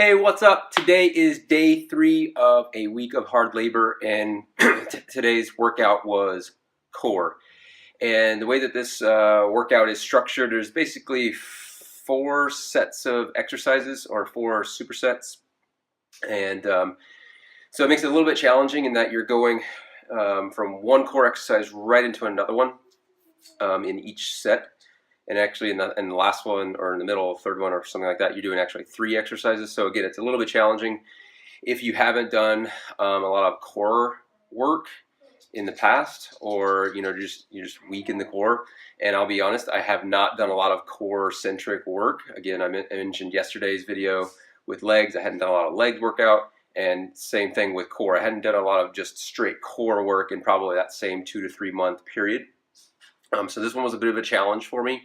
Hey, what's up? Today is day 3 of a week of hard labor, and today's workout was core. And the way that this workout is structured, there's basically 4 sets of exercises, or 4 supersets. And so it makes it a little bit challenging in that you're going from one core exercise right into another one in each set. And actually in the last one, or in the middle, third one, or something like that, you're doing actually 3 exercises. So again, it's a little bit challenging if you haven't done a lot of core work in the past, or you're just weak in the core. And I'll be honest, I have not done a lot of core centric work. Again, I mentioned yesterday's video with legs. I hadn't done a lot of leg workout, and same thing with core. I hadn't done a lot of just straight core work in probably that same 2 to 3 month period. So this one was a bit of a challenge for me.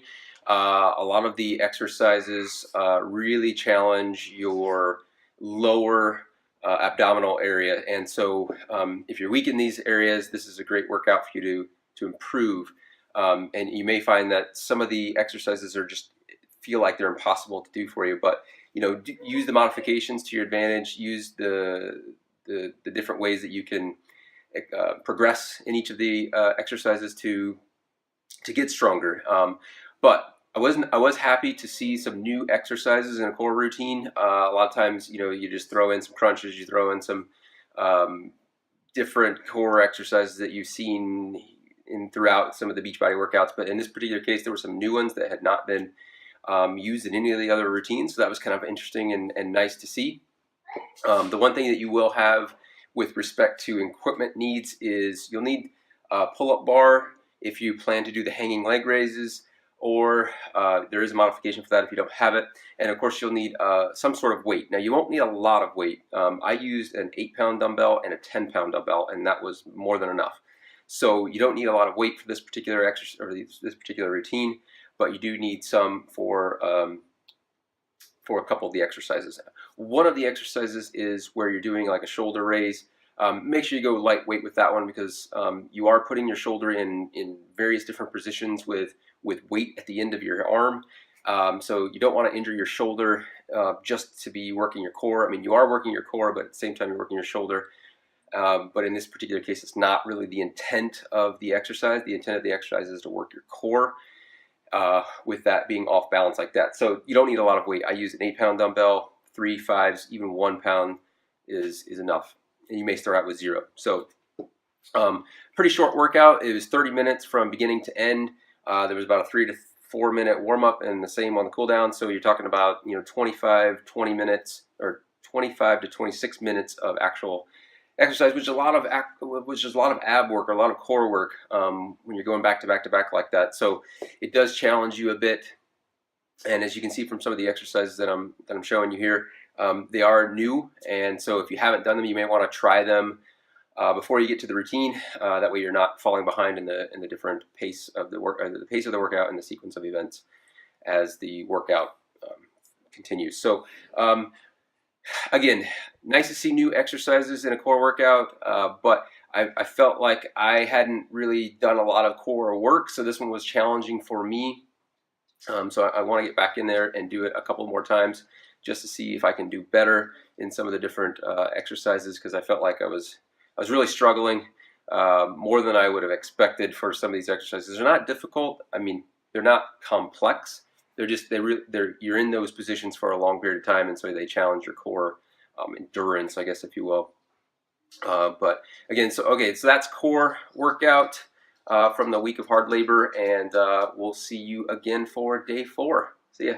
A lot of the exercises really challenge your lower abdominal area, and so if you're weak in these areas, this is a great workout for you to improve. And you may find that some of the exercises are just feel like they're impossible to do for you, but use the modifications to your advantage. Use the different ways that you can progress in each of the exercises to get stronger. But I was happy to see some new exercises in a core routine. A lot of times, you just throw in some crunches, you throw in some different core exercises that you've seen throughout some of the Beachbody workouts. But in this particular case, there were some new ones that had not been used in any of the other routines. So that was kind of interesting and nice to see. The one thing that you will have with respect to equipment needs is you'll need a pull-up bar if you plan to do the hanging leg raises, or there is a modification for that if you don't have it. And of course, you'll need some sort of weight. Now, you won't need a lot of weight. I used an 8-pound dumbbell and a 10-pound dumbbell, and that was more than enough. So you don't need a lot of weight for this particular exercise, or this particular routine, but you do need some for a couple of the exercises. One of the exercises is where you're doing like a shoulder raise. Make sure you go lightweight with that one, because you are putting your shoulder in various different positions with weight at the end of your arm. So you don't want to injure your shoulder just to be working your core. I mean, you are working your core, but at the same time you're working your shoulder. But in this particular case, it's not really the intent of the exercise. The intent of the exercise is to work your core with that being off balance like that. So you don't need a lot of weight. I use an 8-pound dumbbell, 3, 5s, even 1 pound is enough. And you may start out with 0. So pretty short workout. It was 30 minutes from beginning to end. There was about a 3 to 4 minute warm up, and the same on the cool down. So you're talking about 25 to 26 minutes of actual exercise, which is a lot of ab work, or a lot of core work when you're going back to back to back like that. So it does challenge you a bit. And as you can see from some of the exercises that I'm showing you here, they are new, and so if you haven't done them, you may want to try them before you get to the routine. That way, you're not falling behind in the different pace of the workout and the sequence of events as the workout continues. So, again, nice to see new exercises in a core workout, but I felt like I hadn't really done a lot of core work, so this one was challenging for me. So I want to get back in there and do it a couple more times, just to see if I can do better in some of the different exercises, because I felt like I was really struggling more than I would have expected for some of these exercises. They're not difficult. I mean, they're not complex. You're in those positions for a long period of time, and so they challenge your core endurance, I guess, if you will. But again, so that's core workout from the week of hard labor, and we'll see you again for day 4. See ya.